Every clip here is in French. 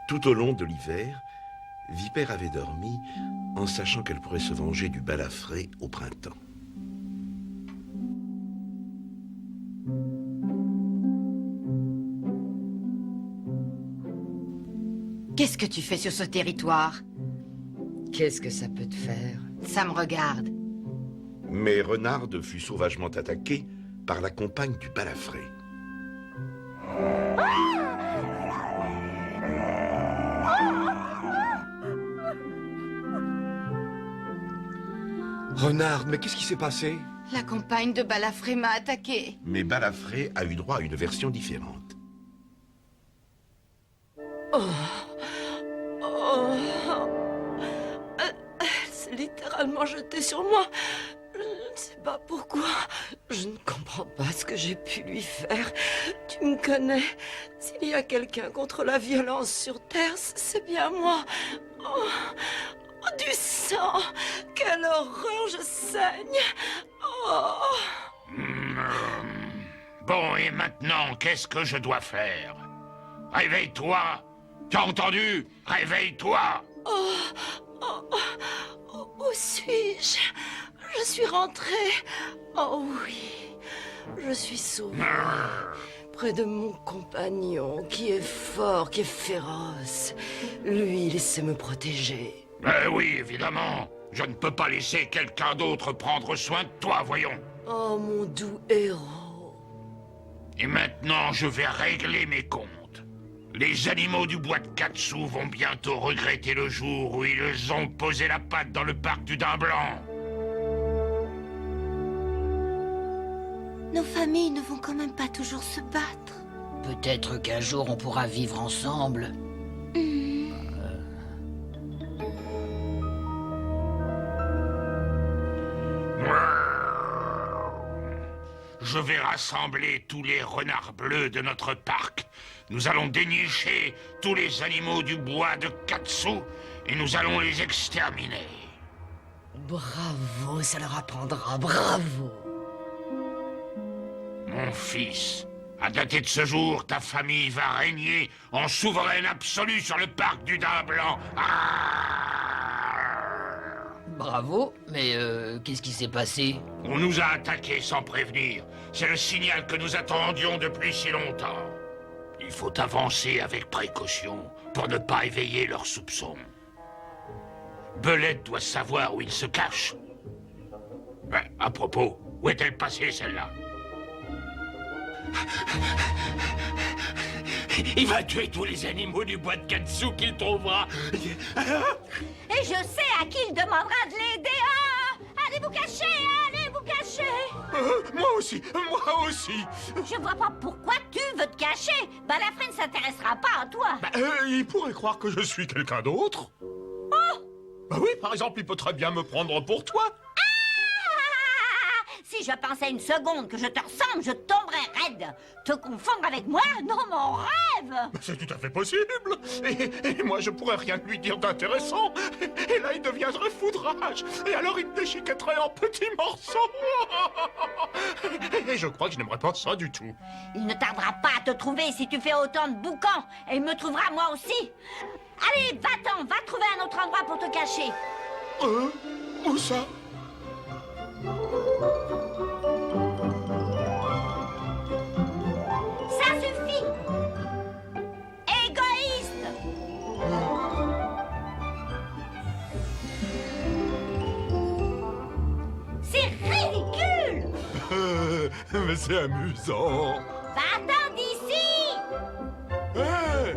Tout au long de l'hiver, Vipère avait dormi en sachant qu'elle pourrait se venger du balafré au printemps. Qu'est-ce que tu fais sur ce territoire? Qu'est-ce que ça peut te faire? Ça me regarde. Mais Renarde fut sauvagement attaquée par la compagne du balafré. Renarde, mais qu'est-ce qui s'est passé? La compagne de Balafré m'a attaqué. Mais Balafré a eu droit à une version différente. Elle s'est littéralement jetée sur moi. Je ne sais pas pourquoi. Je ne comprends pas ce que j'ai pu lui faire. Tu me connais. S'il y a quelqu'un contre la violence sur Terre, c'est bien moi. Oh, du sang. Quelle horreur, je saigne. Oh. Bon, et maintenant, qu'est-ce que je dois faire? Réveille-toi! T'as entendu? Réveille-toi! Où suis-je? Je suis rentrée. Oh oui, je suis sauvée. Près de mon compagnon, qui est fort, qui est féroce. Lui, laissez me protéger. Oui, évidemment. Je ne peux pas laisser quelqu'un d'autre prendre soin de toi, voyons. Oh, mon doux héros. Et maintenant, je vais régler mes comptes. Les animaux du bois de Katsu vont bientôt regretter le jour où ils ont posé la patte dans le parc du Daim Blanc. Nos familles ne vont quand même pas toujours se battre. Peut-être qu'un jour on pourra vivre ensemble. Je vais rassembler tous les renards bleus de notre parc. Nous allons dénicher tous les animaux du bois de Katsu et nous allons les exterminer. Bravo, ça leur apprendra, bravo. Mon fils, à dater de ce jour, ta famille va régner en souveraine absolue sur le parc du Daim Blanc. Bravo, mais qu'est-ce qui s'est passé? On nous a attaqués sans prévenir. C'est le signal que nous attendions depuis si longtemps. Il faut avancer avec précaution pour ne pas éveiller leurs soupçons. Belette doit savoir où il se cache. À propos, où est-elle passée, celle-là? Il va tuer tous les animaux du bois de Katsu qu'il trouvera. Et je sais à qui il demandera de l'aider. Ah, allez vous cacher, allez vous cacher. Moi aussi, moi aussi. Je vois pas pourquoi tu veux te cacher. Balafré ne s'intéressera pas à toi. Il pourrait croire que je suis quelqu'un d'autre. Bah oui, par exemple, il peut très bien me prendre pour toi. Si je pensais une seconde que je te ressemble, je tomberais raide. Te confondre avec moi? Non, mon rêve. C'est tout à fait possible. Et moi, je pourrais rien lui dire d'intéressant. Et là, il deviendrait foudrage. Et alors, il me déchiquetterait en petits morceaux. Et je crois que je n'aimerais pas ça du tout. Il ne tardera pas à te trouver si tu fais autant de boucans. Et il me trouvera moi aussi. Allez, va-t'en, va trouver un autre endroit pour te cacher. Où ça? Ça suffit. Égoïste. C'est ridicule. Mais c'est amusant. Va-t'en d'ici. Hey!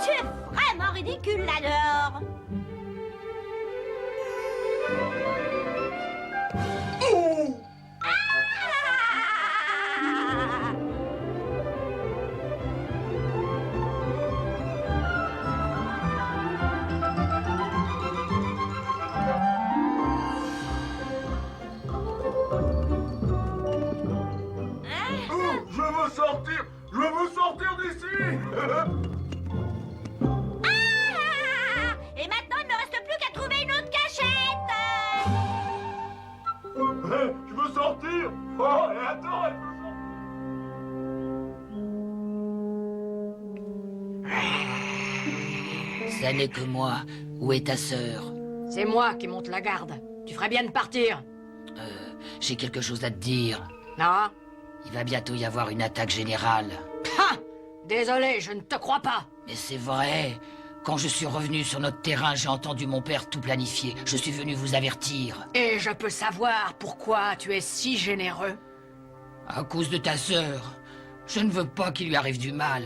Tu es vraiment ridicule là-dehors. Ah! Je veux sortir d'ici. Ah! Et maintenant, il ne me reste plus qu'à trouver une autre cachette. Je veux sortir. Oh, elle est adorable. Ça n'est que moi. Où est ta sœur? C'est moi qui monte la garde. Tu ferais bien de partir. J'ai quelque chose à te dire. Non? Il va bientôt y avoir une attaque générale. Ah! Désolé, je ne te crois pas. Mais c'est vrai. Quand je suis revenu sur notre terrain, j'ai entendu mon père tout planifier. Je suis venu vous avertir. Et je peux savoir pourquoi tu es si généreux? À cause de ta sœur. Je ne veux pas qu'il lui arrive du mal.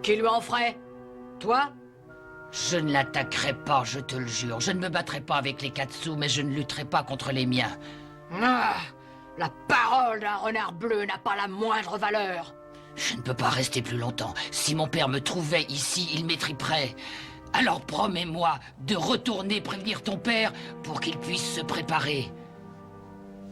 Qui lui en ferait? Toi? Je ne l'attaquerai pas, je te le jure. Je ne me battrai pas avec les Katsu, mais je ne lutterai pas contre les miens. Ah, la parole d'un renard bleu n'a pas la moindre valeur. Je ne peux pas rester plus longtemps. Si mon père me trouvait ici, il m'étriperait. Alors promets-moi de retourner prévenir ton père pour qu'il puisse se préparer.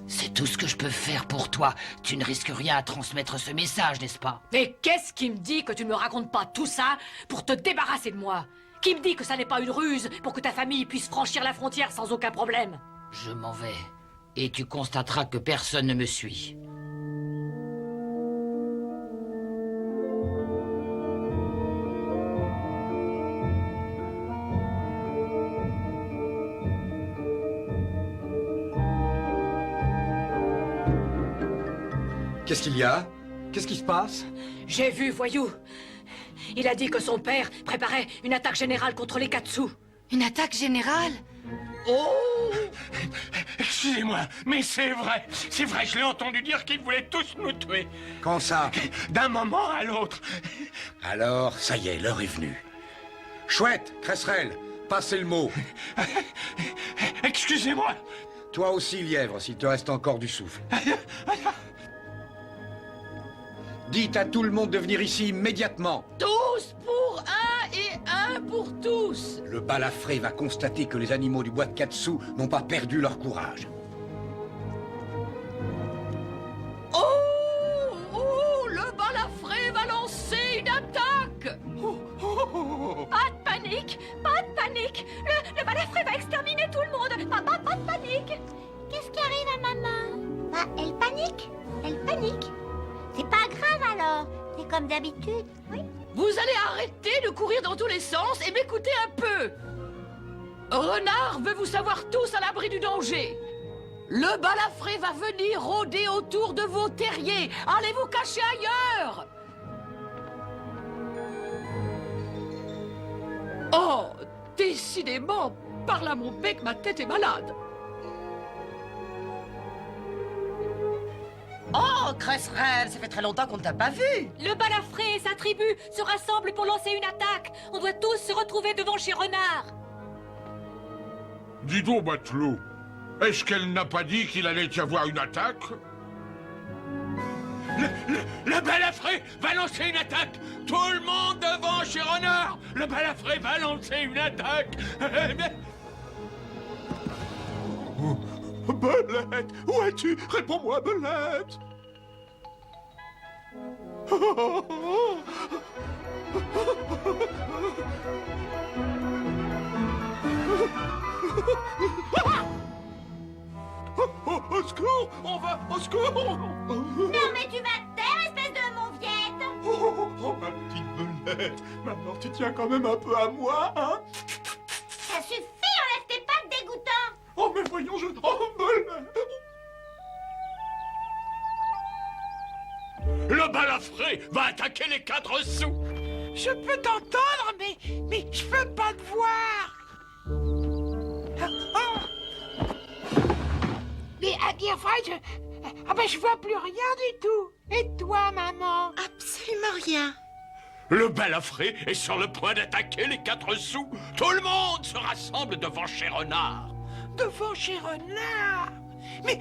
C'est tout ce que je peux faire pour toi. Tu ne risques rien à transmettre ce message, n'est-ce pas? Et qu'est-ce qui me dit que tu ne me racontes pas tout ça pour te débarrasser de moi? Qui me dit que ça n'est pas une ruse pour que ta famille puisse franchir la frontière sans aucun problème? Je m'en vais. Et tu constateras que personne ne me suit. Qu'est-ce qu'il y a? Qu'est-ce qui se passe? J'ai vu, voyou. Il a dit que son père préparait une attaque générale contre les Katsu. Une attaque générale? Oh! Excusez-moi, mais c'est vrai, je l'ai entendu dire qu'ils voulaient tous nous tuer. Quand ça? D'un moment à l'autre. Alors, ça y est, l'heure est venue. Chouette, Cresserelle, passez le mot. Excusez-moi. Toi aussi, Lièvre, s'il te reste encore du souffle. Dites à tout le monde de venir ici immédiatement. Tous pour un et un pour tous. Le balafré va constater que les animaux du bois de Katsu n'ont pas perdu leur courage. Oh, le balafré va lancer une attaque. Pas de panique, pas de panique. Le balafré va exterminer tout le monde. Pas de panique. Qu'est-ce qui arrive à maman? Bah, elle panique. Elle panique. C'est pas grave alors. C'est comme d'habitude. Oui. Vous allez arrêter de courir dans tous les sens et m'écouter un peu. Renard veut vous savoir tous à l'abri du danger. Le balafré va venir rôder autour de vos terriers. Allez vous cacher ailleurs. Oh, décidément, par là mon bec, ma tête est malade. Oh, Cresserelle, ça fait très longtemps qu'on ne t'a pas vu. Le balafré et sa tribu se rassemblent pour lancer une attaque. On doit tous se retrouver devant chez Renard. Dis donc, matelot, est-ce qu'elle n'a pas dit qu'il allait y avoir une attaque? Le balafré va lancer une attaque. Tout le monde devant chez Renard. Le balafré va lancer une attaque. Belette, où es-tu? Réponds-moi, Belette. Au secours! On va au secours! Non mais tu vas te taire, espèce de mauviette. Oh, ma petite Belette, maintenant tu tiens quand même un peu à moi, hein? Ça suffit, enlève tes pattes dégoûtants. Oh, mais voyons, Oh, Belette! Le balafré va attaquer les 4 sous. Je peux t'entendre, mais je peux pas te voir. Mais à dire vrai, je vois plus rien du tout. Et toi, maman? Absolument rien. Le balafré est sur le point d'attaquer les 4 sous. Tout le monde se rassemble devant chez Renard. Devant chez Renard? Mais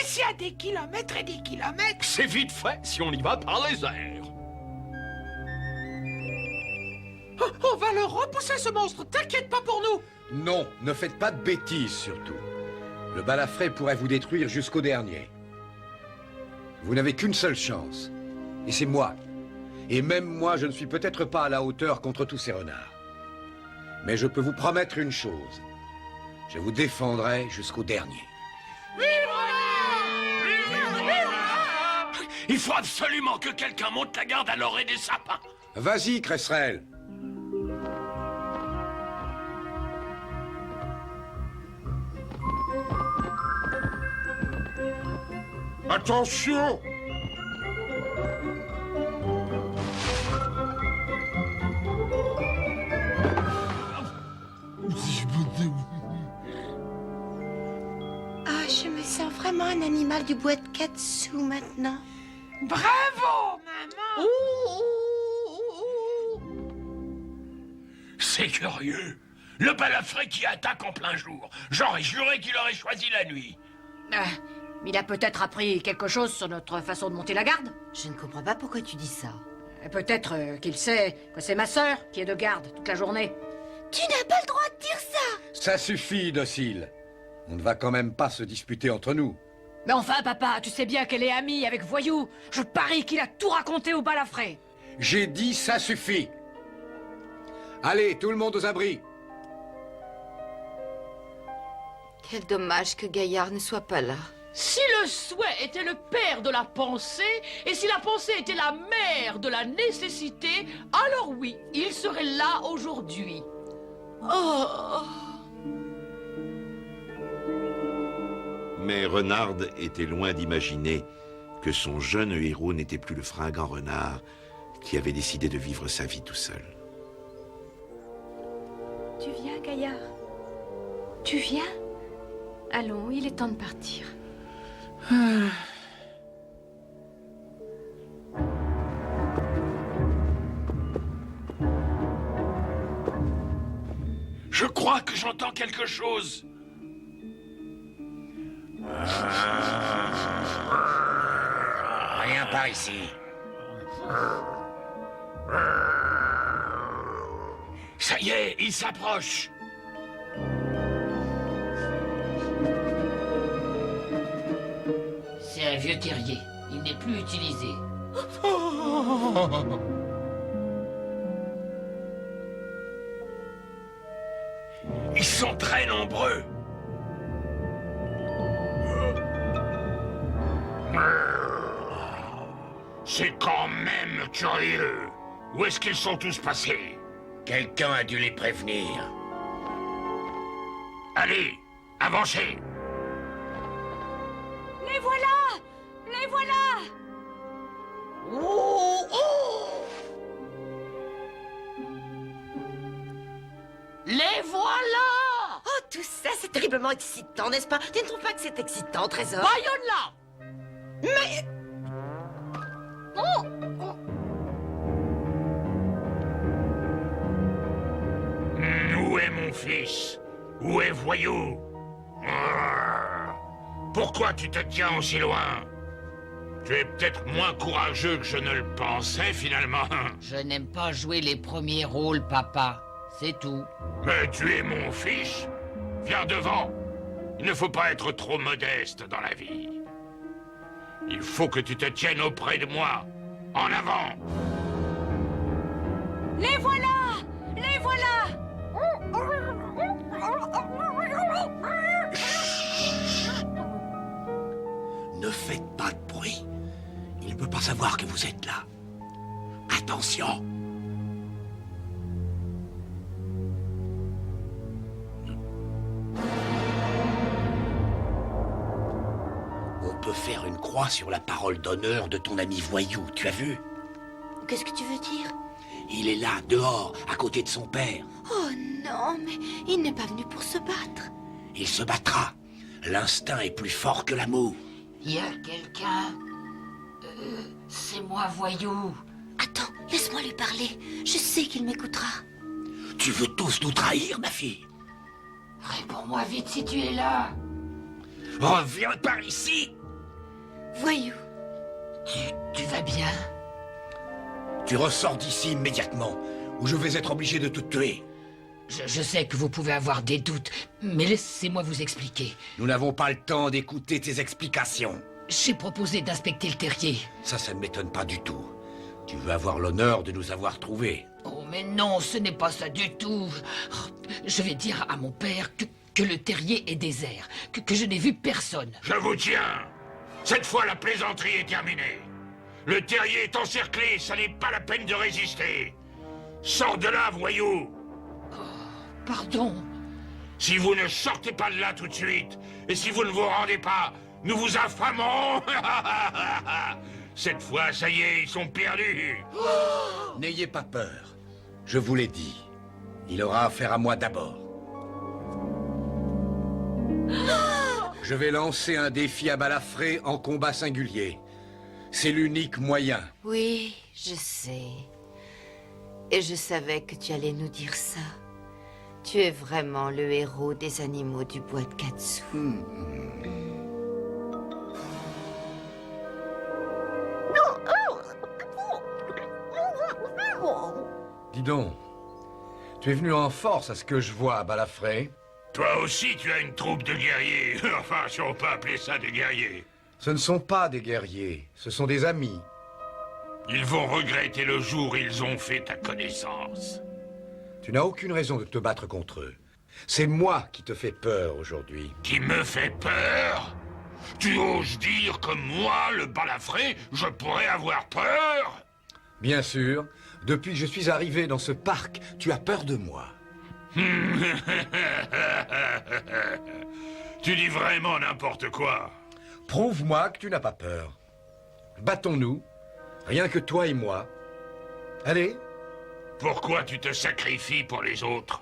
c'est à des kilomètres et des kilomètres. C'est vite fait si on y va par les airs. On va le repousser, ce monstre. T'inquiète pas pour nous. Non, ne faites pas de bêtises, surtout. Le balafré pourrait vous détruire jusqu'au dernier. Vous n'avez qu'une seule chance. Et c'est moi. Et même moi, je ne suis peut-être pas à la hauteur contre tous ces renards. Mais je peux vous promettre une chose. Je vous défendrai jusqu'au dernier. Vive Renard! Vive Renard! Il faut absolument que quelqu'un monte la garde à l'orée des sapins. Vas-y, Cresserelle. Attention! Ah, je me sens vraiment un animal du bois de Katsu maintenant. Bravo, maman. C'est curieux. Le balafré qui attaque en plein jour. J'aurais juré qu'il aurait choisi la nuit. Il a peut-être appris quelque chose sur notre façon de monter la garde. Je ne comprends pas pourquoi tu dis ça. Peut-être qu'il sait que c'est ma sœur qui est de garde toute la journée. Tu n'as pas le droit de dire ça! Ça suffit, docile. On ne va quand même pas se disputer entre nous. Mais enfin, papa, tu sais bien qu'elle est amie avec Voyou. Je parie qu'il a tout raconté au balafré. J'ai dit ça suffit. Allez, tout le monde aux abris. Quel dommage que Gaillard ne soit pas là. Si le souhait était le père de la pensée, et si la pensée était la mère de la nécessité, alors oui, il serait là aujourd'hui. Oh! Mais Renard était loin d'imaginer que son jeune héros n'était plus le fringant renard qui avait décidé de vivre sa vie tout seul. Tu viens, Gaillard? Tu viens? Allons, il est temps de partir. Je crois que j'entends quelque chose. Rien par ici. Ça y est, il s'approche. C'est un vieux terrier. Il n'est plus utilisé. Ils sont très nombreux. C'est quand même curieux. Où est-ce qu'ils sont tous passés? Quelqu'un a dû les prévenir. Allez, avancez! Les voilà! Les voilà! Les voilà! Oh, tout ça, c'est terriblement excitant, n'est-ce pas? Tu ne trouves pas que c'est excitant, Trésor? Bayonne-la! Mais... Où est mon fils? Où est Voyou? Pourquoi tu te tiens aussi loin? Tu es peut-être moins courageux que je ne le pensais, finalement. Je n'aime pas jouer les premiers rôles, papa. C'est tout. Mais tu es mon fils. Viens devant. Il ne faut pas être trop modeste dans la vie. Il faut que tu te tiennes auprès de moi. En avant. Les voilà! Les voilà! Ne faites pas de bruit. Il ne peut pas savoir que vous êtes là. Attention. On peut faire une croix sur la parole d'honneur de ton ami Voyou, tu as vu? Qu'est-ce que tu veux dire? Il est là, dehors, à côté de son père. Oh non, mais il n'est pas venu pour se battre. Il se battra. L'instinct est plus fort que l'amour. Il y a quelqu'un... c'est moi, Voyou. Attends, laisse-moi lui parler. Je sais qu'il m'écoutera. Tu veux tous nous trahir, ma fille? Réponds-moi vite si tu es là. Reviens par ici. Voyou. Tu vas bien? Tu ressors d'ici immédiatement, ou je vais être obligé de te tuer. Je sais que vous pouvez avoir des doutes, mais laissez-moi vous expliquer. Nous n'avons pas le temps d'écouter tes explications. J'ai proposé d'inspecter le terrier. Ça ne m'étonne pas du tout. Tu veux avoir l'honneur de nous avoir trouvés. Oh, mais non, ce n'est pas ça du tout. Je vais dire à mon père que le terrier est désert, que je n'ai vu personne. Je vous tiens. Cette fois, la plaisanterie est terminée. Le terrier est encerclé, ça n'est pas la peine de résister. Sors de là, voyou. Pardon. Si vous ne sortez pas de là tout de suite, et si vous ne vous rendez pas, nous vous affamons. Cette fois, ça y est, ils sont perdus. N'ayez pas peur. Je vous l'ai dit. Il aura affaire à moi d'abord. Je vais lancer un défi à Balafré en combat singulier. C'est l'unique moyen. Oui, je sais. Et je savais que tu allais nous dire ça. Tu es vraiment le héros des animaux du bois de Katsu. Dis donc, tu es venu en force à ce que je vois à Balafré. Toi aussi, tu as une troupe de guerriers. Enfin, si on peut appeler ça des guerriers. Ce ne sont pas des guerriers, ce sont des amis. Ils vont regretter le jour où ils ont fait ta connaissance. Tu n'as aucune raison de te battre contre eux. C'est moi qui te fais peur aujourd'hui. Qui me fait peur? Tu oses dire que moi, le balafré, je pourrais avoir peur? Bien sûr, depuis que je suis arrivé dans ce parc, tu as peur de moi. Tu dis vraiment n'importe quoi. Prouve-moi que tu n'as pas peur. Battons-nous, rien que toi et moi. Allez. Pourquoi tu te sacrifies pour les autres?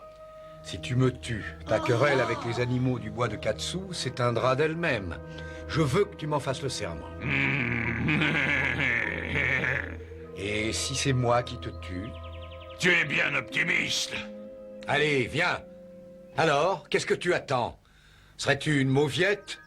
Si tu me tues, ta querelle avec les animaux du bois de Katsu s'éteindra d'elle-même. Je veux que tu m'en fasses le serment. Et si c'est moi qui te tue? Tu es bien optimiste. Allez, viens. Alors, qu'est-ce que tu attends? Serais-tu une mauviette?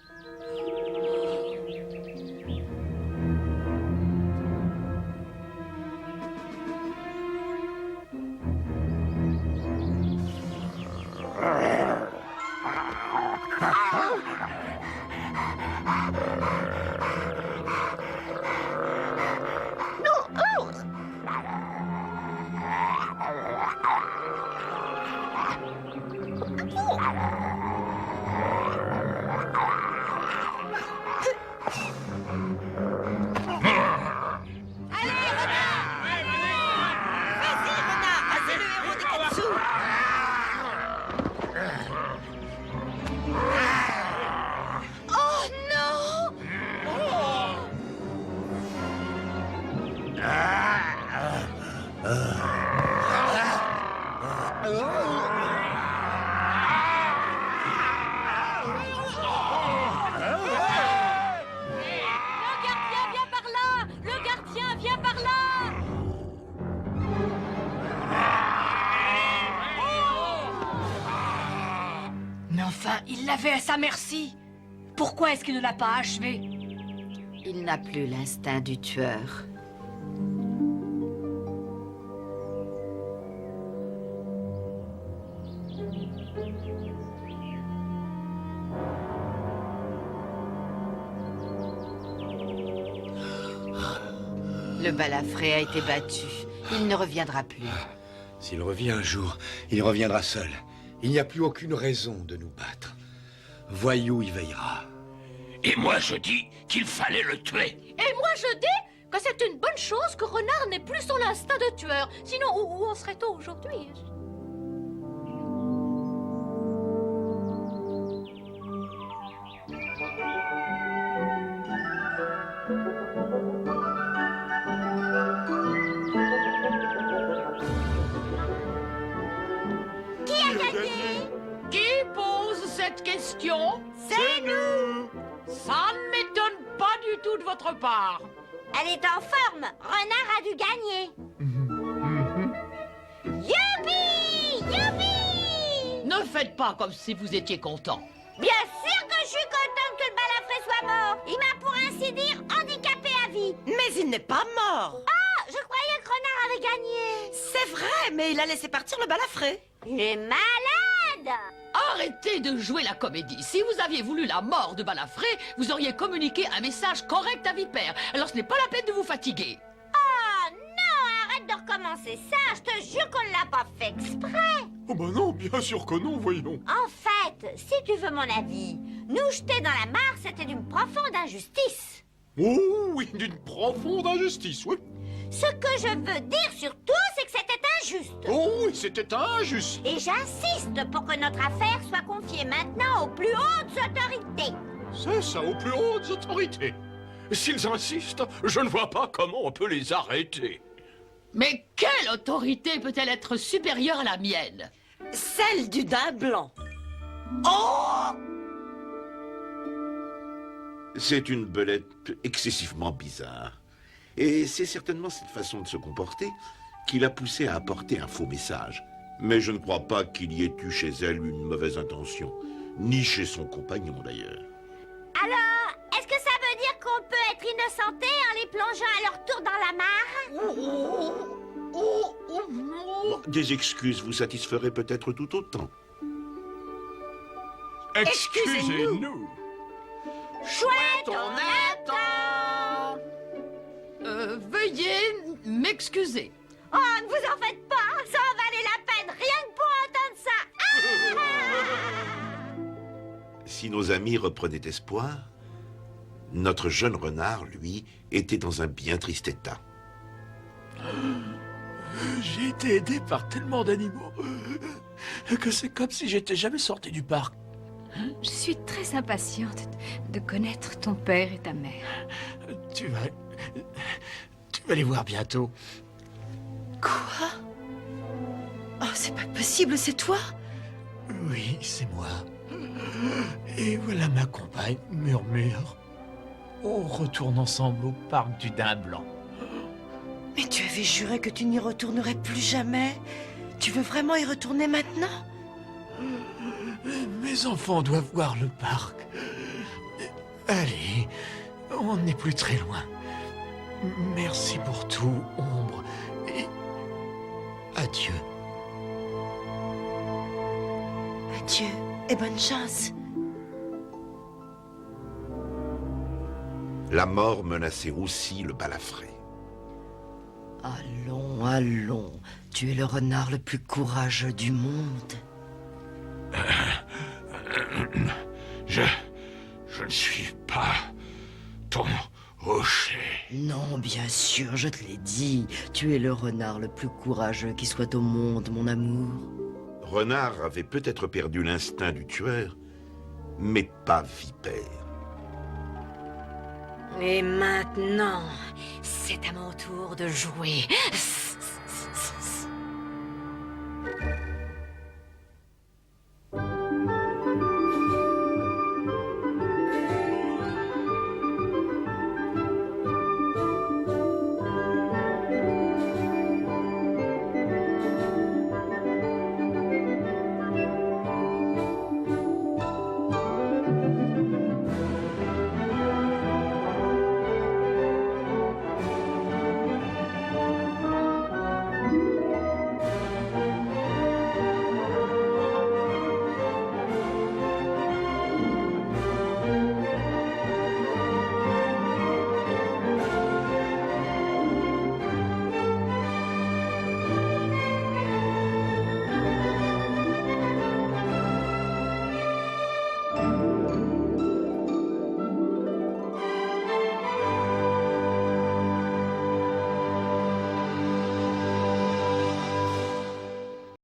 Il l'avait à sa merci. Pourquoi est-ce qu'il ne l'a pas achevé? Il n'a plus l'instinct du tueur. Le balafré a été battu. Il ne reviendra plus. S'il revient un jour, il reviendra seul. Il n'y a plus aucune raison de nous battre. Voyou y veillera. Et moi, je dis qu'il fallait le tuer. Et moi, je dis que c'est une bonne chose que Renard n'ait plus son instinct de tueur. Sinon, où en serait-on aujourd'hui? Question? C'est nous! Ça ne m'étonne pas du tout de votre part. Elle est en forme. Renard a dû gagner. Youpi! Youpi! Ne faites pas comme si vous étiez content. Bien sûr que je suis contente que le balafré soit mort. Il m'a pour ainsi dire handicapé à vie. Mais il n'est pas mort. Ah, je croyais que Renard avait gagné. C'est vrai, mais il a laissé partir le balafré. Il est malade. Arrêtez de jouer la comédie. Si vous aviez voulu la mort de Balafré, vous auriez communiqué un message correct à Vipère. Alors ce n'est pas la peine de vous fatiguer. Oh non, arrête de recommencer ça. Je te jure qu'on ne l'a pas fait exprès. Oh bah non, bien sûr que non, voyons. En fait, si tu veux mon avis, nous jeter dans la mare, c'était d'une profonde injustice. Oh oui, d'une profonde injustice, oui. Ce que je veux dire surtout, c'est que c'était injuste. Oh oui, c'était injuste. Et j'insiste pour que notre affaire soit confiée maintenant aux plus hautes autorités. C'est ça, aux plus hautes autorités. S'ils insistent, je ne vois pas comment on peut les arrêter. Mais quelle autorité peut-elle être supérieure à la mienne? Celle du daim blanc. C'est une belette excessivement bizarre. Et c'est certainement cette façon de se comporter qui l'a poussée à apporter un faux message. Mais je ne crois pas qu'il y ait eu chez elle une mauvaise intention. Ni chez son compagnon, d'ailleurs. Alors, est-ce que ça veut dire qu'on peut être innocenté en les plongeant à leur tour dans la mare? Bon, des excuses vous satisferaient peut-être tout autant. Excusez-nous. Chouette, on attend. Veuillez m'excuser. Oh, ne vous en faites pas, ça en valait la peine, rien que pour entendre ça. Si nos amis reprenaient espoir, notre jeune renard, lui, était dans un bien triste état. J'ai été aidé par tellement d'animaux que c'est comme si j'étais jamais sorti du parc. Je suis très impatiente de connaître ton père et ta mère. Tu vas les voir bientôt. Quoi? Oh, c'est pas possible, c'est toi? Oui, c'est moi. Et voilà ma compagne, Murmure. On retourne ensemble au parc du Daim Blanc. Mais tu avais juré que tu n'y retournerais plus jamais. Tu veux vraiment y retourner maintenant? Mes enfants doivent voir le parc. Allez, on n'est plus très loin. Merci pour tout, Ombre. Et adieu. Adieu et bonne chance. La mort menaçait aussi le balafré. Allons, allons. Tu es le renard le plus courageux du monde. Je ne suis pas ton rocher. Non, bien sûr, je te l'ai dit. Tu es le renard le plus courageux qui soit au monde, mon amour. Renard avait peut-être perdu l'instinct du tueur, mais pas Vipère. Et maintenant, c'est à mon tour de jouer.